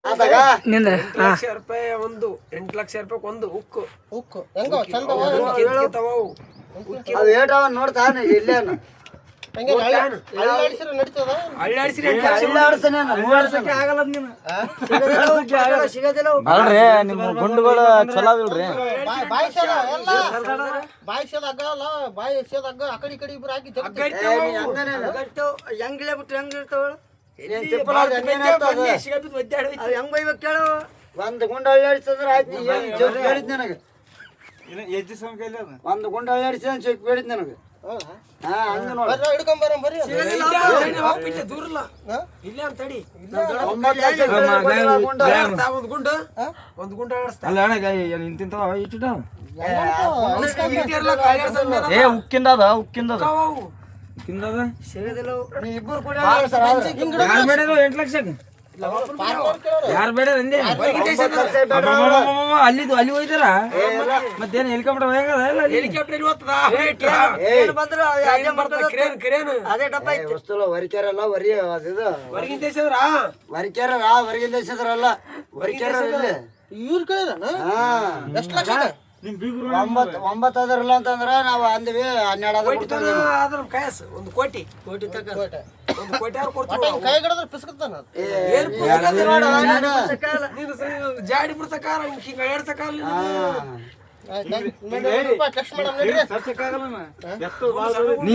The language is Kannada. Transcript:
ನಿಂದ್ರ 8 ಲಕ್ಷ ರೂಪಾಯಿ ಒಂದು 8 ಲಕ್ಷ ರೂಪಾಯಿ ಒಂದು ಉಕ್ಕು ಹೆಂಗೋ ಚಂದ ಅವ್ ಏಟವ ನೋಡ್ತಾನ ಇಲ್ಲೇನು ಅಳ್ಳಾಡಿಸಿರ ನಡೀತದ ಅಳ್ಳಾಡಿಸಿ ಆಗಲ್ಲ ನೀನು ಸಿಗೋದಿಲ್ಲ ಅಲ್ರಿ ನಿಮ್ಮ ಗುಂಡುಗಳು ಚಲೋ ಇಲ್ರಿ ಬಾಯಿಸದಾಗ ಆ ಕಡೆ ಈ ಕಡೆ ಇಬ್ರು ಹಾಕಿ ಹೆಂಗಿಲ್ಲ ಬಿಟ್ಟು ಹೆಂಗಿರ್ತಾವಳು ಹೆಂಗ್ ಬೈಬೇಕು ಕೇಳು ಒಂದ್ ಗುಂಡ ಅಳ್ಳಾಡಿಸಿದ್ರ ಆಯ್ತು ಹೇಳಿದ್ ನನಗೆ ಒಂದ್ ಗುಂಡ ಅಳ್ಳಾಡಿಸಿದ ಚೊಕ್ ಬೇಡಿದ್ ನನಗೆ ಹಿಡ್ಕೊಂಡ್ ಬರ್ರಿ ದೂರಲ್ಲ ಇಲ್ಲ ಅಂತಡಿ 9 ಲಕ್ಷ ಗುಂಡ ಒಂದು ಗುಂಡ ಅಲ್ಲ ಅಣ್ಣ ಇಂತಿಂತವ ಇಟ್ಟಿಟ ಆಡಿಸ್ತಾವ ಏ ಉಕ್ಕಿಂದದ ಉಕ್ಕಿಂದದ ಉಕ್ಕಿಂದದ ಸಿಗೋದಿಲ್ಲ ನೀ ಇಬ್ಬರು ಕೂಡ ಯಾರು ಬೇಡ 8 ಲಕ್ಷಕ್ಕೆ ಯಾರು ಬೇಡ ಅಂದೆ ಅಲ್ಲಿದು ಅಲ್ಲಿ ಹೋಯ್ತಾರ ಮತ್ತೇನು ಹೆಲಿಕಾಪ್ಟರ್ ಹೋಗದ ಹೆಲಿಕಾಪ್ಟರ್ ಅದೇ ಡಬ್ಬ ಐತಿ ವಸ್ತುಲ ವರಿಕೆರಲ್ಲ ವರಿ ಅದಿದು ಹೊರಗಿನ ದೇಶದ್ರ ವರಿಕೆರ ಹೊರಗಿನ ದೇಶದ್ರಲ್ಲ ವರಿಕೆರ ಇಲ್ಲಿ ಇವ್ರ ಕಡೆನ ಎಷ್ಟು ಲಕ್ಷ 9 ಅದರಲ್ಲ ಅಂತಂದ್ರ ನಾವು ಅಂದ್ವಿ 12 ಅದ್ರ ಕಾಯಸ್ 1 ಕೋಟಿ ತಕ 1 ಕೋಟಿ ಅವ್ರು ಕೊಡ್ತಾರೆ ಕೈ ಹಿಡಿದ್ರೆ ಪಿಸ್ಕತ್ತಾನ ಜಾಡಿ ಬಿಡ್ಸಕಾರ ಹಿಂಗ ಎಡ್ಸಕಾರ ಟೆಸ್ಟ್ ಮಾಡಮ್ ನೀ